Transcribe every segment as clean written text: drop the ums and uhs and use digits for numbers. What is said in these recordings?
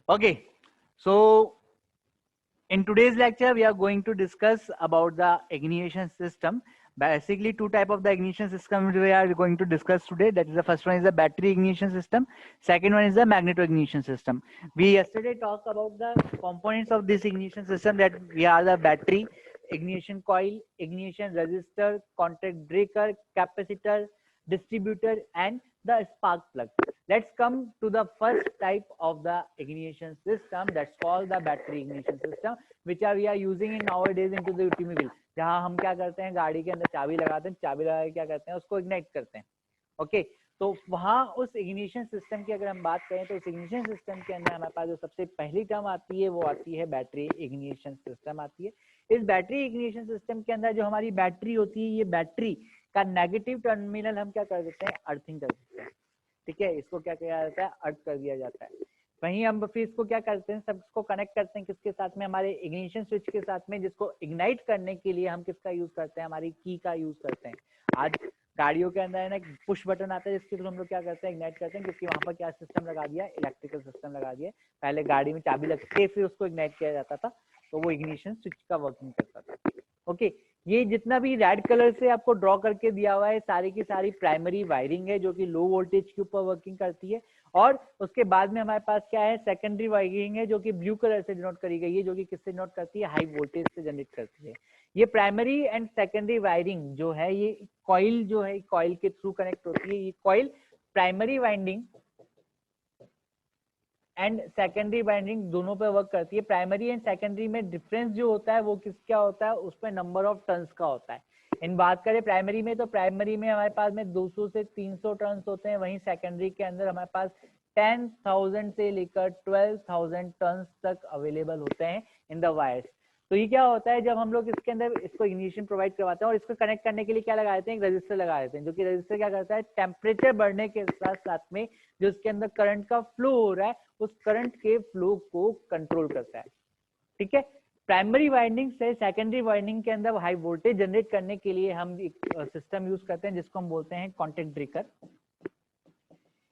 Okay, so in today's lecture, we are going to discuss about the ignition system. Basically, two type of the ignition system we are going to discuss today. That is, the first one is the battery ignition system. Second one is the magneto ignition system. We yesterday talked about the components of this ignition system. That we are the battery, ignition coil, ignition resistor, contact breaker, capacitor, distributor, and the spark plug. Let's come to the first type of the ignition system, that's called the battery ignition system, which we are using in nowadays into the automobile. जहाँ हम क्या करते हैं, गाड़ी के अंदर चाबी लगाते हैं, चाबी लगा के क्या करते हैं, उसको इग्नाइट करते हैं. ओके, तो वहाँ उस इग्निशन सिस्टम की अगर हम बात करें तो उस इग्निशन सिस्टम के अंदर हमारे पास जो सबसे पहली टर्म आती है वो आती है बैटरी इग्निशन सिस्टम आती है. इस बैटरी इग्निशन सिस्टम के अंदर जो हमारी बैटरी होती है, ये बैटरी का नेगेटिव टर्मिनल हम क्या कर देते हैं, अर्थिंग कर देते हैं. ठीक है, इसको क्या किया जाता है, अर्थ कर दिया जाता है. वहीं हम फिर इसको क्या करते हैं, सबको कनेक्ट करते हैं किसके साथ में, हमारे इग्निशन स्विच के साथ में, जिसको इग्नाइट करने के लिए हम किसका यूज करते हैं, हमारी की का यूज करते हैं. आज गाड़ियों के अंदर है ना पुश बटन आता है जिसके थ्रू हम लोग क्या करते हैं, इग्नाइट करते हैं, क्योंकि वहां पर क्या सिस्टम लगा दिया, इलेक्ट्रिकल सिस्टम लगा दिया. पहले गाड़ी में चाबी लग के फिर उसको इग्नाइट किया जाता था, तो वो इग्निशन स्विच का वर्किंग करता था. ओके, ये जितना भी रेड कलर से आपको ड्रॉ करके दिया हुआ है, सारी की सारी प्राइमरी वायरिंग है जो कि लो वोल्टेज के ऊपर वर्किंग करती है. और उसके बाद में हमारे पास क्या है, सेकेंडरी वायरिंग है जो कि ब्लू कलर से डिनोट करी गई है, जो कि किससे डिनोट करती है, हाई वोल्टेज से जनरेट करती है. ये प्राइमरी एंड सेकेंडरी वायरिंग जो है, ये कॉइल जो है, कॉइल के थ्रू कनेक्ट होती है. ये coil primary winding and secondary winding दोनों पे वर्क करती है. प्राइमरी एंड सेकेंडरी में डिफरेंस जो होता है वो किसका होता है, उसमें नंबर ऑफ टर्न्स का होता है. इन बात करें प्राइमरी में, तो प्राइमरी में हमारे पास में 200 से 300 टर्न्स होते हैं. वहीं सेकेंडरी के अंदर हमारे पास 10,000 से लेकर 12,000 टर्न्स तक अवेलेबल होते हैं इन द वायर्स. तो ये क्या होता है, जब हम लोग इसके अंदर इसको इग्निशन प्रोवाइड करवाते हैं और इसको कनेक्ट करने के लिए क्या लगा देते हैं, एक रजिस्टर लगा देते हैं, जो कि रजिस्टर क्या करता है, टेम्परेचर बढ़ने के साथ साथ में जो इसके अंदर करंट का फ्लो हो रहा है, उस करंट के फ्लो को कंट्रोल करता है. ठीक है, प्राइमरी वाइंडिंग से सेकेंडरी वाइंडिंग के अंदर हाई वोल्टेज जनरेट करने के लिए हम एक सिस्टम यूज करते हैं जिसको हम बोलते हैं कॉन्टैक्ट ब्रेकर.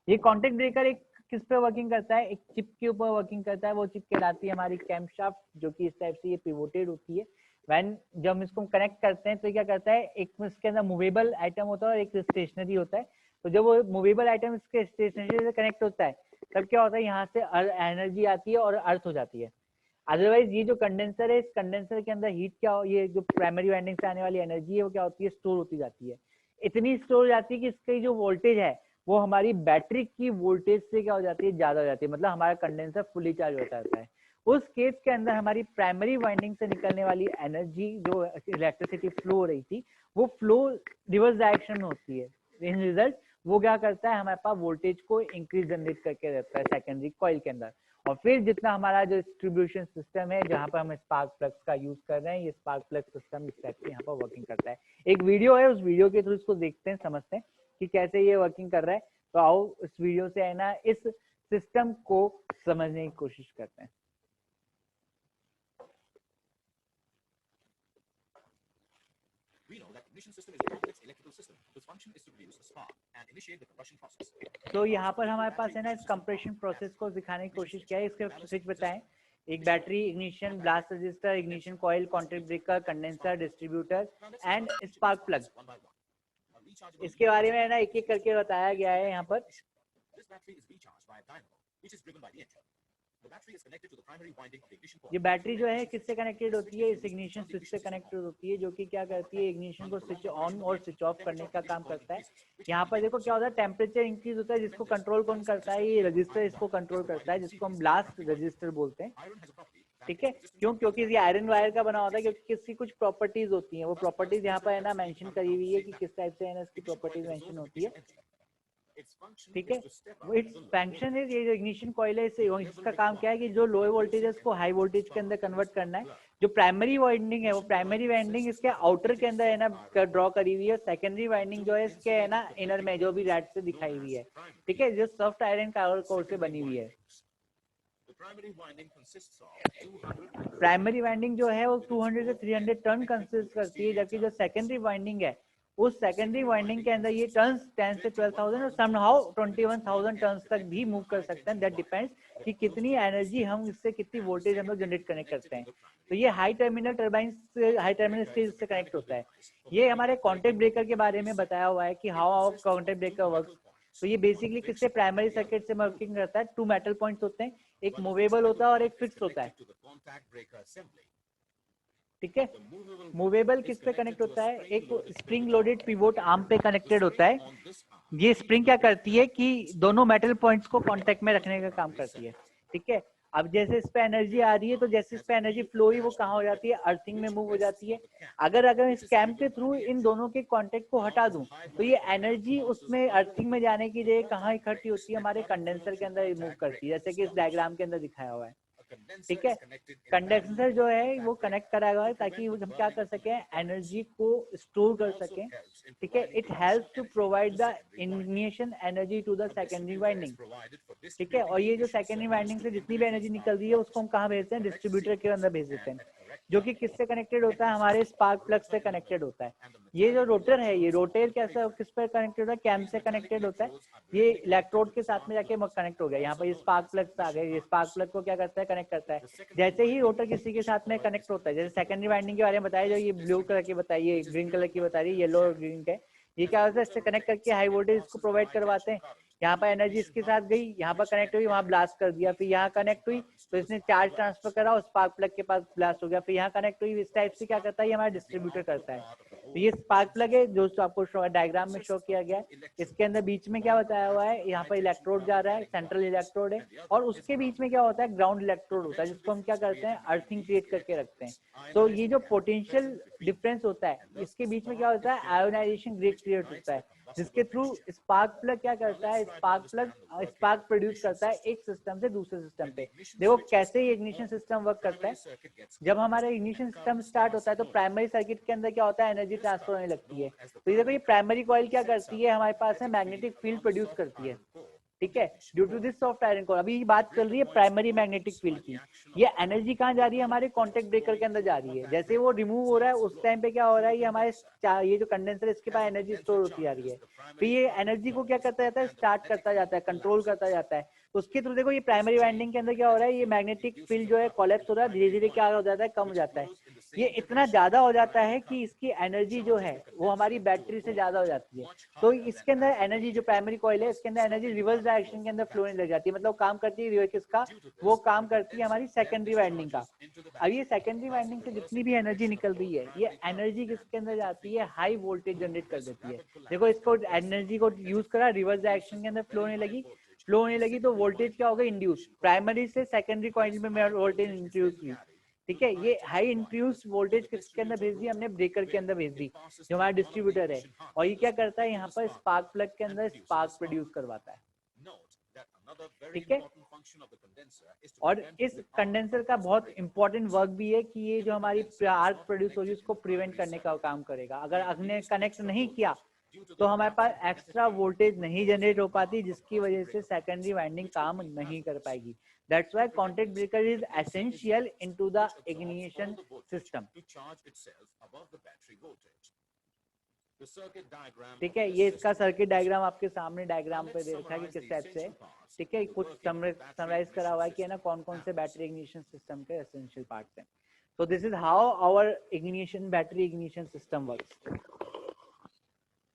ये कॉन्टैक्ट ब्रेकर एक किस पे वर्किंग करता है, एक चिप के ऊपर वर्किंग करता है. वो चिप कहलाती है हमारी कैमशाफ्ट, जो कि इस टाइप से ये पिवोटेड होती है. व्हेन जब हम इसको कनेक्ट करते हैं तो क्या करता है, एक इसके अंदर मूवेबल आइटम होता है और एक स्टेशनरी होता है. तो जब वो मूवेबल आइटम इसके स्टेशनरी से कनेक्ट होता है, तब क्या होता है, यहाँ से एनर्जी आती है और अर्थ हो जाती है. अदरवाइज ये जो कंडेंसर है, इस कंडेंसर के अंदर हीट क्या, ये जो प्राइमरी वाइंडिंग से आने वाली एनर्जी है वो क्या होती है, स्टोर होती जाती है. इतनी स्टोर हो जाती है कि इसकी जो वोल्टेज है वो हमारी बैटरी की वोल्टेज से क्या हो जाती है, ज्यादा हो जाती है. मतलब हमारा कंडेंसर फुली चार्ज हो जाता है. उस केस के अंदर हमारी प्राइमरी वाइंडिंग से निकलने वाली एनर्जी, जो इलेक्ट्रिसिटी फ्लो हो रही थी, वो फ्लो रिवर्स डायरेक्शन में होती है. इन रिजल्ट वो क्या करता है, हमारे पास वोल्टेज को इंक्रीज जनरेट करके रहता है सेकेंडरी कॉइल के अंदर. और फिर जितना हमारा जो डिस्ट्रीब्यूशन सिस्टम है, जहां पर हम स्पार्क प्लग्स का यूज कर रहे हैं, ये स्पार्क प्लग सिस्टम इस टाइप से यहाँ पर वर्किंग करता है. एक वीडियो है, उस वीडियो के थ्रू इसको देखते हैं, समझते हैं कि कैसे ये वर्किंग कर रहा है. तो आओ इस वीडियो से है ना इस सिस्टम को समझने की कोशिश करते हैं. तो यहाँ पर हमारे पास है ना इस कंप्रेशन प्रोसेस को दिखाने की कोशिश किया है. इसके स्विच बताएं, एक battery, ignition, blast register, ignition coil, contact breaker, condenser, distributor and spark plug. इसके बारे में है ना एक एक करके बताया गया है यहाँ पर. ये बैटरी जो है किससे कनेक्टेड होती है, इस इग्निशन स्विच से कनेक्टेड होती है, जो कि क्या करती है, इग्निशन को स्विच ऑन और स्विच ऑफ करने का काम करता है. यहाँ पर देखो क्या होता है, टेम्परेचर इंक्रीज होता है, जिसको कंट्रोल कौन करता है, ये रजिस्टर इसको कंट्रोल करता है, जिसको हम ब्लास्ट रजिस्टर बोलते हैं. ठीक है, क्यों, क्योंकि ये आयरन वायर का बना होता है, क्योंकि किसकी कुछ प्रॉपर्टीज होती हैं, वो प्रॉपर्टीज यहाँ पर है ना मेंशन करी हुई है कि किस टाइप से है ना इसकी प्रॉपर्टीज मेंशन होती है. ठीक है, वो इट्स फंक्शन है, ये जो इग्निशन कॉइल है इसका काम क्या है कि जो लो वोल्टेजेस को हाई वोल्टेज के अंदर कन्वर्ट करना है. जो प्राइमरी वाइंडिंग है, वो प्राइमरी वाइंडिंग इसके आउटर के अंदर है ना ड्रॉ करी हुई है. सेकेंडरी वाइंडिंग जो है इसके है ना इनर में, जो भी रेड से दिखाई हुई है. ठीक है, जो सॉफ्ट आयरन कोर से बनी हुई है. प्राइमरी वाइंडिंग जो है वो 200 से 300 टर्न कंसिस्ट करती है, जबकि जो सेकेंडरी वाइंडिंग है उस सेकेंडरी वाइंडिंग के अंदर ये टर्न्स 10 से 12,000 और समहाउ 21,000 टर्न्स तक भी मूव कर सकते हैं। दैट डिपेंड्स कि कितनी एनर्जी हम इससे, कितनी वोल्टेज हम लोग जनरेट कनेक्ट करते हैं। तो ये हाई टर्मिनल टर्बाइन से, हाई टर्मिनल स्टेज से कनेक्ट होता है। ये हमारे कॉन्टैक्ट ब्रेकर के बारे में बताया हुआ है कि how our contact breaker works. तो ये बेसिकली किससे, प्राइमरी सर्किट से वर्किंग करता है। 2 मेटल पॉइंट्स होते हैं, एक मूवेबल होता है और एक फिक्स होता है, ठीक है। मूवेबल किस पे कनेक्ट होता है, एक स्प्रिंग लोडेड पिवोट आर्म पे कनेक्टेड होता है। ये स्प्रिंग क्या करती है कि दोनों मेटल पॉइंट्स को कांटेक्ट में रखने का काम करती है, ठीक है। अब जैसे इस पे एनर्जी आ रही है, तो जैसे इस पे एनर्जी फ्लो हुई, वो कहाँ हो जाती है, अर्थिंग में मूव हो जाती है। अगर इस कैम के थ्रू इन दोनों के कांटेक्ट को हटा दूं, तो ये एनर्जी उसमें अर्थिंग में जाने की जगह कहाँ इकट्ठी होती है, हमारे कंडेंसर के अंदर मूव करती है, जैसे कि इस डायग्राम के अंदर दिखाया हुआ है, ठीक है। कंडेंसर जो है वो कनेक्ट करा हुआ है ताकि हम क्या कर सके, एनर्जी को स्टोर कर सकें, ठीक है। It helps to provide the ignition energy to the secondary winding, ठीक है। और ये जो सेकेंडरी वाइंडिंग से जितनी भी एनर्जी निकल रही है उसको हम कहाँ भेजते हैं, डिस्ट्रीब्यूटर के अंदर भेज देते हैं, जो कि किससे कनेक्टेड होता है, हमारे स्पार्क प्लग से कनेक्टेड होता है। ये जो रोटर है, ये रोटेट कैसे, किस पर कनेक्टेड होता है, कैम से कनेक्टेड होता है। ये इलेक्ट्रोड के साथ में जाके कनेक्ट हो गया, यहाँ पर ये स्पार्क प्लग आ गए, ये स्पार्क प्लग को क्या करता है, कनेक्ट करता है। जैसे ही रोटर किसी के साथ में कनेक्ट होता है, जैसे सेकेंडरी वाइंडिंग के बारे में बताया, जो ये ब्लू कलर की बताइए, ग्रीन कलर की बता रही है, येलो और ग्रीन के, ये क्या होता है, इससे कनेक्ट करके हाई वोल्टेज को प्रोवाइड करवाते हैं। यहाँ पर एनर्जी इसके साथ गई, यहाँ पर कनेक्ट हुई, वहाँ ब्लास्ट कर दिया, फिर यहाँ कनेक्ट हुई तो इसने चार्ज ट्रांसफर करा और स्पार्क प्लग के पास ब्लास्ट हो गया, फिर यहाँ कनेक्ट हुई। इस टाइप से क्या करता है, ये हमारा डिस्ट्रीब्यूटर करता है। तो ये स्पार्क प्लग है जो आपको डायग्राम में शो किया गया है। इसके अंदर बीच में क्या बताया हुआ है, यहाँ पर इलेक्ट्रोड जा रहा है, सेंट्रल इलेक्ट्रोड है, और उसके बीच में क्या होता है, ग्राउंड इलेक्ट्रोड होता है, जिसको हम क्या करते हैं, अर्थिंग क्रिएट करके रखते हैं। तो ये जो पोटेंशियल डिफरेंस होता है, इसके बीच में क्या होता है, आयोनाइजेशन ग्रेड क्रिएट होता है, जिसके थ्रू स्पार्क प्लग क्या करता है, स्पार्क प्रोड्यूस करता है एक सिस्टम से दूसरे सिस्टम पे। देखो कैसे ये इग्निशन सिस्टम वर्क करता है। जब हमारा इग्निशन सिस्टम स्टार्ट होता है तो प्राइमरी सर्किट के अंदर क्या होता है, एनर्जी ट्रांसफर होने लगती है। तो ये देखो, ये प्राइमरी कॉइल क्या करती है, हमारे पास है मैग्नेटिक फील्ड प्रोड्यूस करती है, ठीक है, due to this soft iron core. अभी बात चल रही है प्राइमरी मैग्नेटिक फील्ड की। ये एनर्जी कहाँ जा रही है, हमारे कॉन्टेक्ट ब्रेकर के अंदर जा रही है। जैसे वो रिमूव हो रहा है उस टाइम पे क्या हो रहा है, ये हमारे ये जो कंडेंसर है इसके पास एनर्जी स्टोर होती जा रही है, फिर ये एनर्जी को क्या करता जाता है, स्टार्ट करता जाता है, कंट्रोल करता जाता है। उसके थ्रू देखो, ये प्राइमरी वाइंडिंग के अंदर क्या हो रहा है, ये मैग्नेटिक फील्ड जो है कोलैप्स हो रहा है, धीरे धीरे क्या हो जाता है, कम हो जाता है। ये इतना ज्यादा हो जाता है कि इसकी एनर्जी जो है वो हमारी बैटरी से ज्यादा हो जाती है। तो इसके अंदर एनर्जी, जो प्राइमरी कॉइल है इसके अंदर एनर्जी रिवर्स डायरेक्शन के अंदर फ्लो होने लग जाती है, मतलब काम करती है किसका, वो काम करती है हमारी सेकेंडरी वाइंडिंग का। अब ये सेकेंडरी वाइंडिंग से जितनी भी एनर्जी निकल रही है, ये एनर्जी किसके अंदर जाती है, हाई वोल्टेज जनरेट कर देती है। देखो इसको एनर्जी को यूज करा, रिवर्स डायरेक्शन के अंदर फ्लो होने लगी तो वोल्टेज क्या होगा, इंड्यूस, प्राइमरी से सेकेंडरी कॉइल में वोल्टेज इंड्यूस हुई, ठीक है। ये हाई इंड्यूस वोल्टेज किसके अंदर भेज दी, हमने ब्रेकर के अंदर भेज दी, जो हमारा डिस्ट्रीब्यूटर है। और ये क्या करता है, यहाँ पर स्पार्क प्लग के अंदर स्पार्क प्रोड्यूस करवाता है, ठीक है। और इस कंडेंसर का बहुत इंपॉर्टेंट वर्क भी है कि ये जो हमारी आर्क प्रोड्यूस होगी उसको प्रिवेंट करने का काम करेगा। अगर हमने कनेक्ट नहीं किया तो हमारे पास एक्स्ट्रा वोल्टेज नहीं जनरेट हो पाती, जिसकी वजह से सेकेंडरी वाइंडिंग काम नहीं कर पाएगी। That's why contact breaker is essential into the ignition system. ठीक है, ये इसका सर्किट डायग्राम आपके सामने डायग्राम पे दे रखा है कि किस टाइप से, ठीक है। कुछ समराइज करा हुआ है कि है ना, कौन कौन से बैटरी इग्निशन सिस्टम के एसेंशियल पार्ट्स हैं। So this is how our battery ignition system works.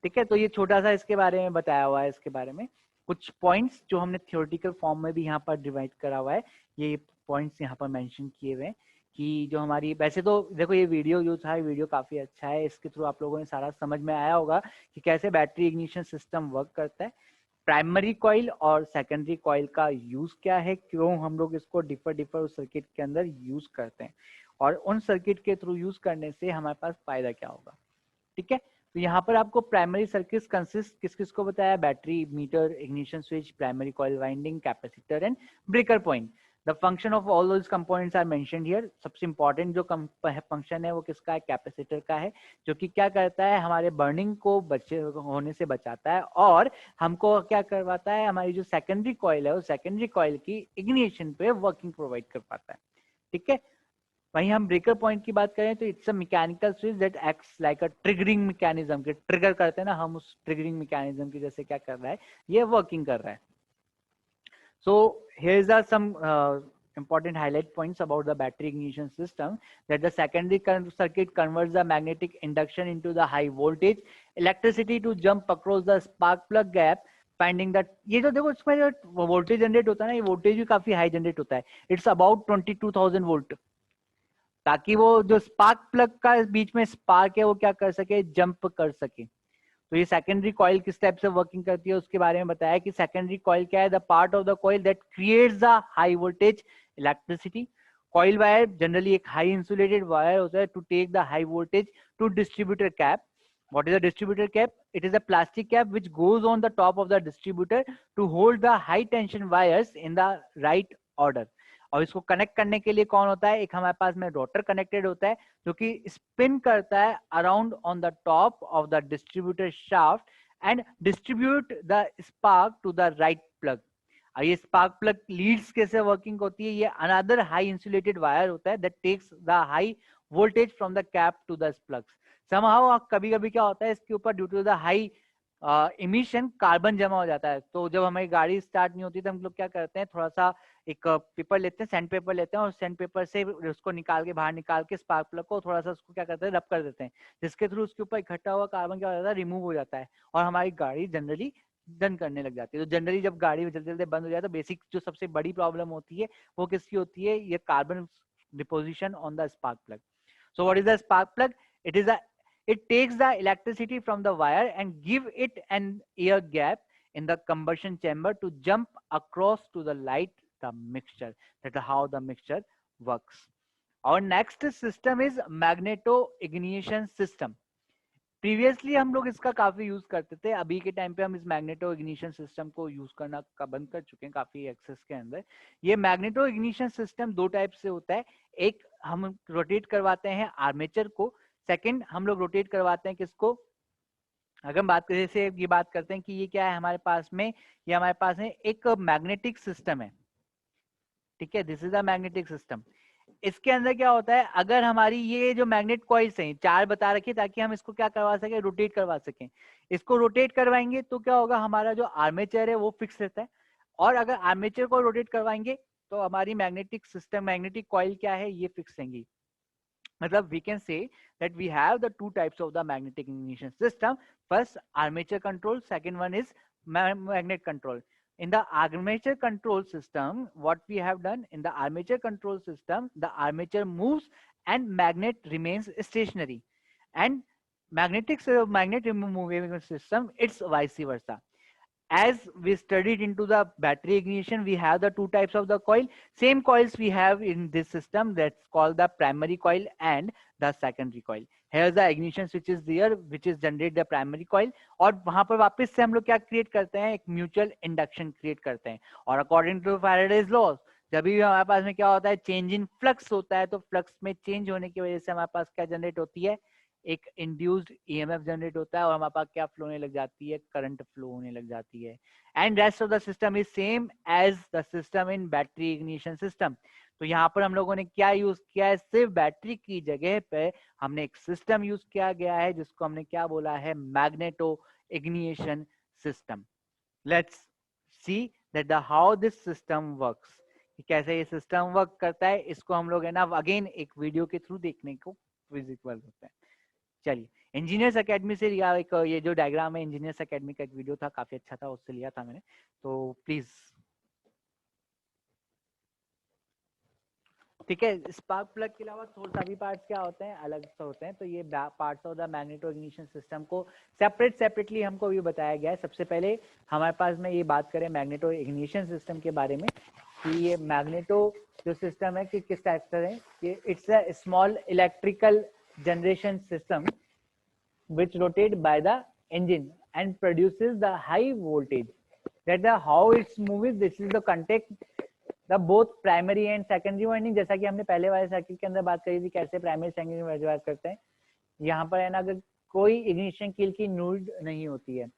ठीक है, तो ये छोटा सा इसके बारे में बताया हुआ है। इसके बारे में कुछ पॉइंट्स जो हमने थियोरेटिकल फॉर्म में भी यहाँ पर डिवाइड करा हुआ है, ये पॉइंट्स यहाँ पर मेंशन किए हुए हैं कि जो हमारी, वैसे तो देखो ये वीडियो जो था, वीडियो काफी अच्छा है, इसके थ्रू आप लोगों ने सारा समझ में आया होगा कि कैसे बैटरी इग्निशन सिस्टम वर्क करता है, प्राइमरी कॉइल और सेकेंडरी कॉइल का यूज क्या है, क्यों हम लोग इसको डिफर सर्किट के अंदर यूज करते हैं, और उन सर्किट के थ्रू यूज करने से हमारे पास फायदा क्या होगा, ठीक है। तो यहाँ पर आपको प्राइमरी सर्किट कंसिस्ट किस किस को बताया, battery, meter, ignition switch, primary coil winding, capacitor and breaker point. The function of all those components are mentioned here. सबसे इंपॉर्टेंट जो फंक्शन है वो किसका है, कैपेसिटर का है, जो कि क्या करता है, हमारे बर्निंग को होने से बचाता है, और हमको क्या करवाता है, हमारी जो सेकेंडरी कॉइल है, वो सेकेंडरी कॉइल की इग्निशन पे वर्किंग प्रोवाइड कर पाता है, ठीक है। वहीं हम ब्रेकर पॉइंट की बात करें तो it's a mechanical switch that acts like a triggering mechanism, के ट्रिगर करते हैं ना हम, उस ट्रिगरिंग मैकेनिज्म की जैसे क्या कर रहा है, ये वर्किंग कर रहा है. So here's are some important highlight points about the battery ignition system, that the secondary circuit converts the magnetic induction into the high voltage electricity to jump across the spark plug gap, finding that ये जो देखो इसमें जो voltage generate होता है ना, ये voltage भी काफी हाई जनरेट होता है. इट्स अबाउट 22,000 वोल्ट, ताकि वो जो स्पार्क प्लग का बीच में स्पार्क है वो क्या कर सके, जंप कर सके. तो ये सेकेंडरी कॉइल किस टाइप से वर्किंग करती है उसके बारे में बताया कि सेकेंडरी कॉइल क्या है, the part of the coil that creates the high voltage electricity. Coil wire generally एक हाई इंसुलेटेड वायर होता है to take the high voltage to distributor cap. What is a distributor cap? It is a plastic cap which goes on the top of the distributor to hold the high tension wires in the right order. और इसको connect करने के लिए कौन होता है, एक हमारे पास में रोटर कनेक्टेड होता है जो कि स्पिन करता है around on the top of the distributor shaft and distribute the spark to the right plug. ये स्पार्क प्लग लीड्स कैसे वर्किंग होती है, ये अनदर हाई इंसुलेटेड वायर होता है that takes the high voltage from the cap to the plugs. Somehow कभी कभी क्या होता है इसके ऊपर due to the high emission carbon जमा हो जाता है. तो जब हमारी गाड़ी स्टार्ट नहीं होती तो हम लोग क्या करते हैं, थोड़ा सा एक पेपर लेते हैं, सैंड पेपर लेते हैं और सैंड पेपर से उसको निकाल के बाहर निकाल के स्पार्क प्लग को थोड़ा सा उसको क्या करते हैं, रब कर देते हैं, जिसके थ्रू उसके ऊपर इकट्ठा हुआ कार्बन क्या हो जाता है, रिमूव हो जाता है और हमारी गाड़ी जनरली रन करने लग जाती है. तो जनरली जब गाड़ी जल्दी जल्दी बंद हो जाए तो बेसिक जो सबसे बड़ी प्रॉब्लम होती है वो किसकी होती है, ये carbon deposition on the spark plug. So what is the spark plug? It takes the electricity from the wire and give it an air gap in the combustion chamber to jump across to the light the mixture. That's how the mixture works. Our next system is magneto ignition system. Previously हम लोग इसका काफी use करते थे, अभी के time पे हम इस मैग्नेटो इग्निशन सिस्टम को यूज करना का बंद कर चुके हैं काफी एक्सेस के अंदर. ये मैग्नेटो इग्निशन सिस्टम दो टाइप से होता है, एक हम रोटेट करवाते हैं आर्मेचर को, सेकंड हम लोग रोटेट करवाते हैं किसको, अगर हम बात करें से ये बात करते हैं कि ये क्या है हमारे पास में, ये हमारे पास में एक मैग्नेटिक सिस्टम है, ठीक है, this is a magnetic system. इसके अंदर क्या होता है, अगर हमारी ये जो मैग्नेट कॉइल्स हैं चार बता रखी ताकि हम इसको क्या करवा सके, रोटेट करवा सकें. इसको रोटेट करवाएंगे तो क्या होगा, हमारा जो आर्मेचर है वो फिक्स रहता है, और अगर आर्मेचर को रोटेट करवाएंगे तो हमारी मैग्नेटिक सिस्टम, मैग्नेटिक कॉइल क्या है, ये फिक्स रहेंगी. मतलब we can say that we have the two types of the magnetic ignition system. First armature control, second one is magnet control. In the armature control system, what we have done in the armature control system, the armature moves and magnet remains stationary, and magnet moving system, it's vice versa. As we studied into the battery ignition, we have the two types of the coil, same coils we have in this system, that's called the primary coil and the secondary coil. Here's the ignition switch is there which is generate the primary coil, और वहां पर वापस से हम लोग क्या create करते हैं, एक म्यूचुअल इंडक्शन क्रिएट करते हैं. और अकॉर्डिंग टू फैराडेज लॉ, जब भी हमारे पास में क्या होता है, चेंज इन फ्लक्स होता है, तो फ्लक्स में चेंज होने की वजह से हमारे पास क्या जनरेट होती है, एक इंड्यूस्ड ईएमएफ जनरेट होता है और हमारे पास क्या फ्लो होने लग जाती है, करंट फ्लो होने लग जाती है. And rest of the system is same as the system in battery ignition system. तो यहाँ पर हम लोगों ने क्या यूज किया है, सिर्फ बैटरी की जगह पे हमने एक सिस्टम यूज किया गया है जिसको हमने क्या बोला है, magneto ignition system. Let's see that the how this system works, कैसे ये सिस्टम वर्क करता है, इसको हम लोग है ना अगेन एक वीडियो के थ्रू देखने को विजिबल होता है. चलिए, इंजीनियर्स एकेडमी से लिया एक, ये जो डायग्राम है इंजीनियर्स एकेडमी का एक वीडियो था, काफी अच्छा था, उससे लिया था मैंने, तो प्लीज. ठीक है, स्पार्क प्लग के अलावा सभी पार्ट्स क्या होते हैं, अलग से होते हैं. तो ये parts of the magneto ignition system को सेपरेटली हमको ये बताया गया है. सबसे पहले हमारे पास में ये बात करें मैग्नेटो इग्निशन सिस्टम के बारे में, कि ये मैग्नेटो जो सिस्टम है कि किस टाइप से है, कि it's a small electrical generation system which rotate by the engine and produces the high voltage. That the how it's moving, this is the contact the both primary and secondary winding. जैसा कि हमने पहले वाले circuit के अंदर बात करी थी कैसे प्राइमरी सेकेंडरी वाइंडिंग बात करते हैं, यहाँ पर है ना, अगर कोई इग्निशन कील की नीड नहीं होती है.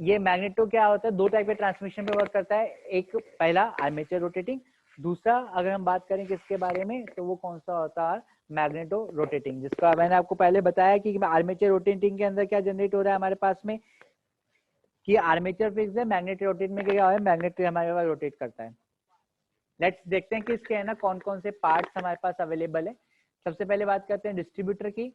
ये मैग्नेटो क्या होता है, दो टाइप के ट्रांसमिशन पे वर्क करता है, एक पहला आर्मेचर रोटेटिंग दूसरा अगर हम बात करें किसके बारे में, तो वो कौन सा होता है, मैग्नेटो रोटेटिंग, जिसका मैंने आपको पहले बताया कि आर्मेचर रोटेटिंग के अंदर क्या जनरेट हो रहा है हमारे पास में, कि आर्मेचर फिक्स है, मैग्नेट रोटेट में क्या है, मैग्नेट हमारे पास रोटेट करता है। लेट्स देखते हैं कि इसके है ना कौन कौन से पार्ट्स हमारे पास अवेलेबल है। सबसे पहले बात करते हैं डिस्ट्रीब्यूटर की।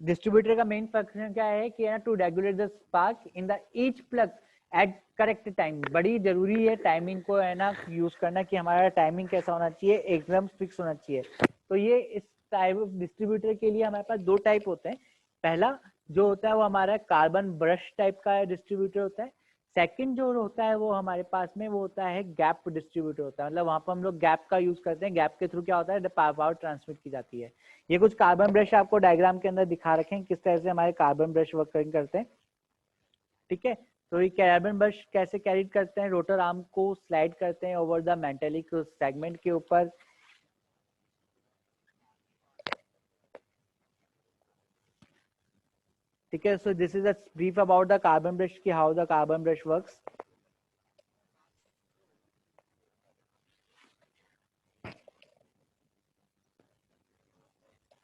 डिस्ट्रीब्यूटर का मेन फंक्शन क्या है कि है to regulate the spark in the each plug at correct time. बड़ी जरूरी है टाइमिंग को है ना यूज करना, कि हमारा टाइमिंग कैसा होना चाहिए, एकदम फिक्स होना चाहिए। तो ये इस टाइप ऑफ डिस्ट्रीब्यूटर के लिए हमारे पास दो टाइप होते हैं। पहला जो होता है वो हमारा कार्बन ब्रश टाइप का डिस्ट्रीब्यूटर होता है। सेकंड जो होता है वो हमारे पास में वो होता है गैप डिस्ट्रीब्यूटर होता है, मतलब वहां पर हम लोग गैप का यूज करते हैं। गैप के थ्रू क्या होता है, पावर ट्रांसमिट की जाती है। ये कुछ कार्बन ब्रश आपको डायग्राम के अंदर दिखा रखे हैं किस तरह से हमारे कार्बन ब्रश वर्किंग करते हैं। ठीक है, तो ये कार्बन ब्रश कैसे कैरी करते हैं, रोटर आर्म को स्लाइड करते हैं ओवर द मेटेलिक सेगमेंट के ऊपर। ठीक है, so this is a brief about the carbon brush की how the carbon brush works.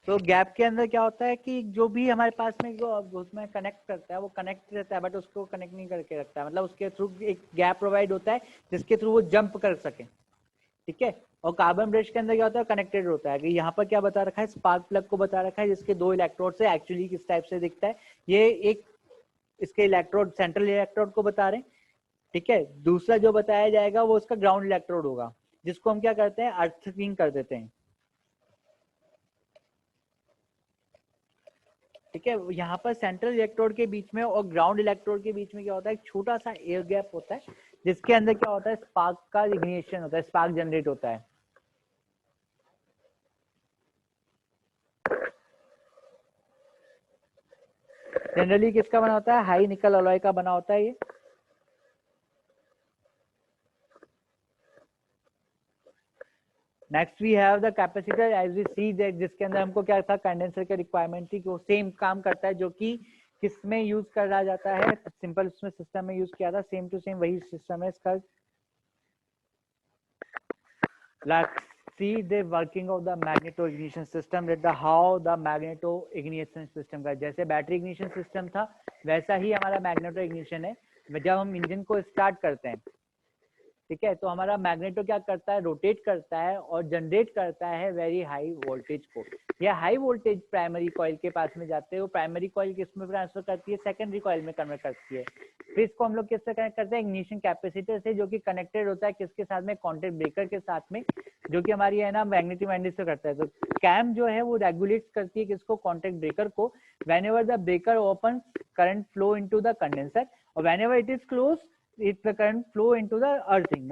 तो गैप के अंदर क्या होता है कि जो भी हमारे पास में जो उसमें कनेक्ट करता है वो कनेक्ट रहता है, बट उसको कनेक्ट नहीं करके रखता है, मतलब उसके थ्रू एक गैप प्रोवाइड होता है जिसके थ्रू वो जंप कर सके। ठीक है, और कार्बन ब्रश के अंदर क्या होता है, कनेक्टेड होता है। कि यहाँ पर क्या बता रखा है, स्पार्क प्लग को बता रखा है जिसके दो इलेक्ट्रोड से एक्चुअली किस टाइप से दिखता है। ये एक इसके इलेक्ट्रोड सेंट्रल इलेक्ट्रोड को बता रहे हैं। ठीक है, दूसरा जो बताया जाएगा वो उसका ग्राउंड इलेक्ट्रोड होगा, जिसको हम क्या करते हैं, अर्थिंग कर देते हैं। ठीक है, यहाँ पर सेंट्रल इलेक्ट्रोड के बीच में और ग्राउंड इलेक्ट्रोड के बीच में क्या होता है, एक छोटा सा एयर गैप होता है जिसके अंदर क्या होता है, स्पार्क का इग्निशन होता है, स्पार्क जनरेट होता है। जनरली किसका बना होता है, हाई निकल अलॉय का बना होता है ये। Next we have the capacitor, as we see that, जिसके अंदर हमको क्या था, कंडेंसर की रिक्वायरमेंट थी कि वो सेम काम करता है जो कि किसमें यूज करा जाता है, सिंपल उसमें सिस्टम में यूज किया था, सेम टू सेम वही सिस्टम है इसका। Let's see the working of the magneto ignition system, that the how the magneto ignition system का, जैसे बैटरी इग्निशन सिस्टम था वैसा ही हमारा मैग्नेटो इग्निशन है। जब हम इंजन को स्टार्ट करते हैं, ठीक है, तो हमारा मैग्नेटो क्या करता है, रोटेट करता है और जनरेट करता है वेरी हाई वोल्टेज को। यह हाई वोल्टेज प्राइमरी कॉइल के पास में जाते हैं, वो प्राइमरी कॉइल किसमें ट्रांसफर करती है, सेकेंडरी कॉइल में कन्वर्ट करती है। फिर इसको हम लोग किससे कनेक्ट करते हैं, इग्निशन कैपेसिटर से, जो कि कनेक्टेड होता है किसके साथ में, कॉन्टैक्ट ब्रेकर के साथ में, जो कि हमारी है ना मैग्नेटिक मैंडेट से करता है। तो कैम जो है वो रेगुलेट करती है किसको, कॉन्टैक्ट ब्रेकर को। Whenever the breaker open, current flow into the condenser, और whenever it is close, it the current flow into the earthing.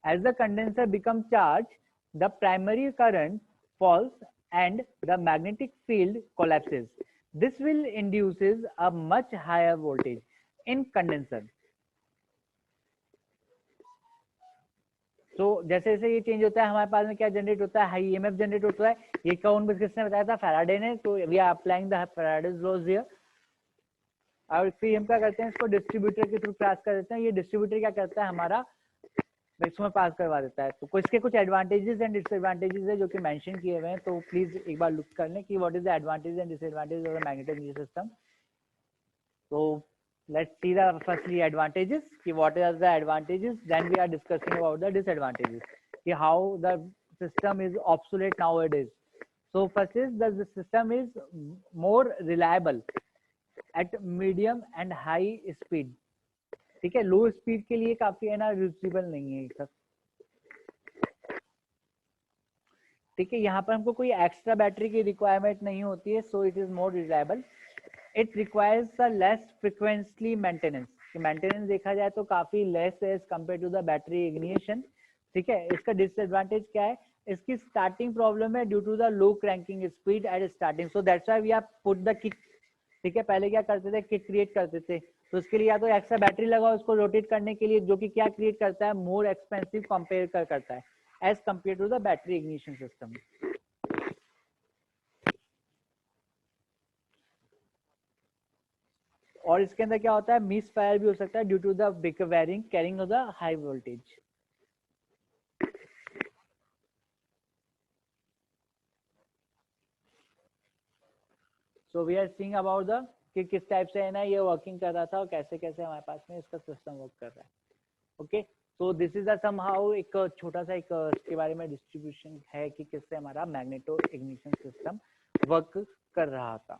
As the condenser becomes charged, the primary current falls and the magnetic field collapses. This will induces a much higher voltage in condenser. तो जैसे जैसे ये change होता है हमारे पास में क्या generate होता है, हाई ईएमएफ जनरेट होता है। ये कौन किसने बताया था, फैराडे ने। तो we are applying the Faraday's laws here. और फिर हम क्या करते हैं, इसको डिस्ट्रीब्यूटर के थ्रू पास कर देते हैं। ये डिस्ट्रीब्यूटर क्या करता है, हमारा इसमें पास करवा देता है। तो इसके कुछ एडवांटेजेस एंड डिसएडवांटेजेस है जो कि मेंशन किए हुए हैं, तो प्लीज एक बार लुक कर लें कि what is the advantage and disadvantage of the magnetic ignition system. तो let's see the firstly advantages, कि what are the advantages, then we are discussing about the disadvantages, कि how the system is obsolete nowadays. So first is that the system is more reliable at medium and high speed. ठीक है, लो speed के लिए काफी है ना usable नहीं है सब। ठीक है, यहाँ पर हमको कोई एक्स्ट्रा बैटरी की रिक्वायरमेंट नहीं होती है, so it is more reliable. It requires a less frequently maintenance. Maintenance देखा जाए तो काफी लेस है as compare to the battery ignition. ठीक है, इसका डिसएडवांटेज क्या है, इसकी स्टार्टिंग प्रॉब्लम है due to the low cranking speed at starting, so that's why we have put the kick. ठीक है, पहले क्या करते थे, किक क्रिएट करते थे, तो उसके लिए या तो एक्स्ट्रा बैटरी लगाओ उसको रोटेट करने के लिए, जो कि क्या क्रिएट करता है, मोर एक्सपेंसिव कंपेयर करता है as compare to the battery ignition system. और इसके अंदर क्या होता है, मिस फायर भी हो सकता है due to the breaker wiring carrying off the high voltage. So we are seeing about the कि किस टाइप से है ना ये वर्किंग कर रहा था और कैसे कैसे हमारे पास में इसका सिस्टम वर्क कर रहा है. Okay, so this is somehow एक छोटा सा एक इसके बारे में डिस्ट्रीब्यूशन है कि किससे हमारा मैग्नेटो इग्निशन सिस्टम वर्क कर रहा था.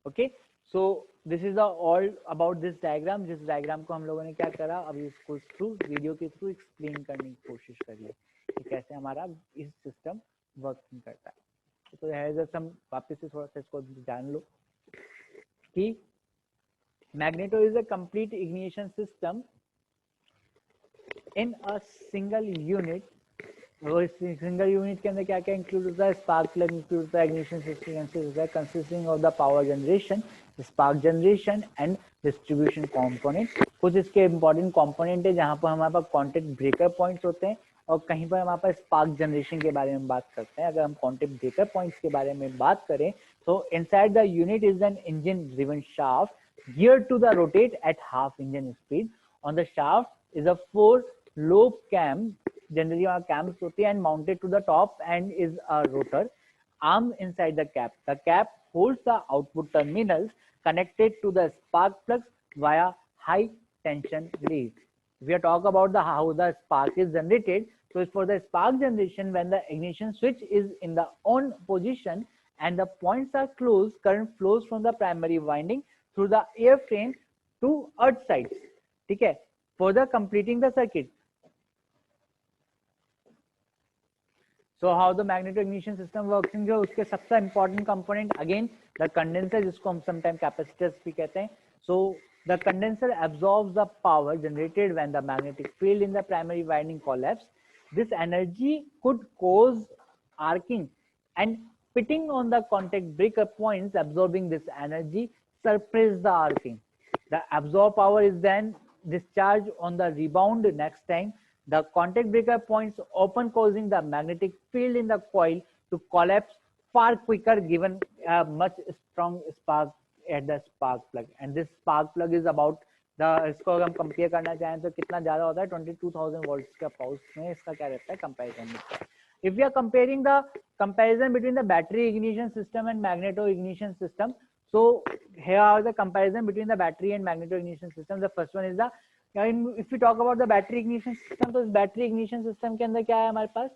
Okay, so this is the all about this diagram. जिस डायग्राम को हम लोगों ने क्या करा, अभी इसको थ्रू वीडियो के थ्रू एक्सप्लेन करने की कोशिश करिए कि कैसे हमारा इस सिस्टम वर्किंग करता है. तो हम वापस से थोड़ा सा इसको जान लो कि magneto is a complete ignition system in a single unit. वो इस सिंगल यूनिट के अंदर क्या क्या इंक्लूड होता है, स्पार्क प्लग इंक्लूड होता है, इग्निशन सिस्टम होता है, consisting of the power generation, spark generation and distribution component. कुछ इसके इंपॉर्टेंट कंपोनेंट है जहां पर हमारे पास कांटेक्ट ब्रेकर पॉइंट्स होते हैं और कहीं पर हमारे पास स्पार्क जनरेशन के बारे में बात करते हैं. अगर हम कांटेक्ट ब्रेकर पॉइंट्स के बारे में बात करें तो inside the unit is an engine driven shaft geared to the rotate at half engine speed. On the shaft is a 4 lobe cam, generally our cams होती है, and mounted to the top and is a rotor arm inside the cap. The cap holds the output terminals connected to the spark plugs via high tension relays. We are talk about the how the spark is generated. So it's for the spark generation, when the ignition switch is in the on position and the points are closed, current flows from the primary winding through the airframe to earth sides. ठीक है, further completing the circuit. So how the magneto-ignition system works in, जो उसके सबसे important component again the condenser, जिसको हम sometimes capacitors भी कहते हैं. So the condenser absorbs the power generated when the magnetic field in the primary winding collapse. This energy could cause arcing and pitting on the contact breaker points. Absorbing this energy suppress the arcing. The absorbed power is then discharged on the rebound. Next time the contact breaker points open, causing the magnetic field in the coil to collapse far quicker, given a much strong spark at the spark plug. And this spark plug is about the, इसको अगर हम compare करना चाहें तो कितना ज्यादा होता है, 22,000 वोल्ट्स का पाउस में इसका क्या रहता है कंपैरिजन में. If we are comparing the comparison between the battery ignition system and magneto ignition system, so here are the comparison between the battery and magneto ignition system. The first one is the, if we talk about the battery ignition system, तो इस battery ignition system के अंदर क्या है हमारे पास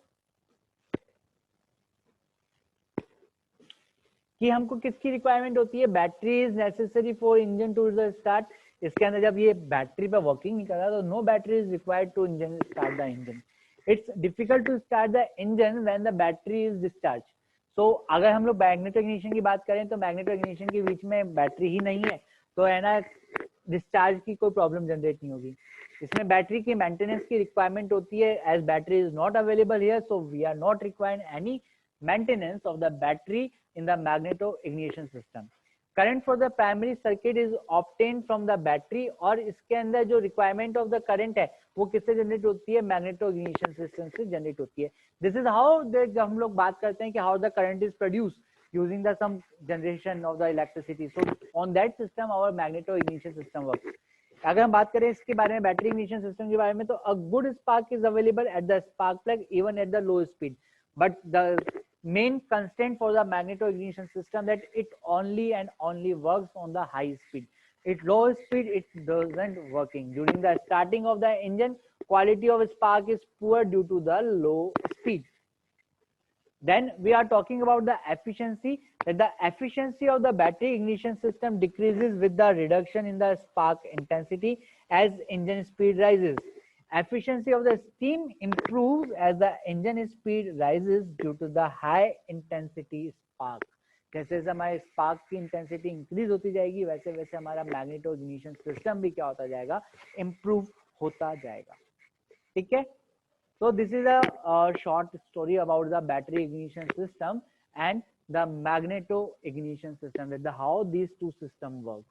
कि हमको किसकी रिक्वायरमेंट होती है, battery is necessary for engine to start. इसके अंदर जब ये बैटरी पे वर्किंग नहीं कर रहा तो no battery is required to engine start the engine. It's difficult to start the engine when the battery is discharge. So अगर हम लोग मैग्नेटो इग्निशन की बात करें तो मैग्नेटो इग्निशन के बीच में बैटरी ही नहीं है तो है ना डिस्चार्ज की कोई प्रॉब्लम जनरेट नहीं होगी. इसमें बैटरी की मेंटेनेंस की रिक्वायरमेंट होती है. As battery is not available here, so we are not required any maintenance of the battery in the magneto ignition system. Current for the primary circuit is obtained from the battery, और इसके अंदर जो requirement of the current है वो किससे generate होती है, magneto ignition system से जनरेट होती है. दिस इज हाउ जब हम लोग बात करते हैं कि how the current is produce using the some generation of the electricity. So on that system our magneto ignition system works. अगर हम बात करें इसके बारे में बैटरी इग्निशन सिस्टम के बारे में तो a good spark is available at the spark plug even at the low speed, but the main constraint for the magneto ignition system that it only and only works on the high speed. At low speed it doesn't working. During the starting of the engine, quality of spark is poor due to the low speed. Then we are talking about the efficiency, that the efficiency of the battery ignition system decreases with the reduction in the spark intensity as engine speed rises. Efficiency of the steam improves as the engine speed rises due to the high intensity spark. जैसे जैसे हमारे spark की intensity increase होती जाएगी वैसे वैसे हमारा magneto ignition system भी क्या होता जाएगा, इम्प्रूव होता जाएगा. ठीक है, so this is a short story about the battery ignition system and the magneto ignition system, that the how these two system works.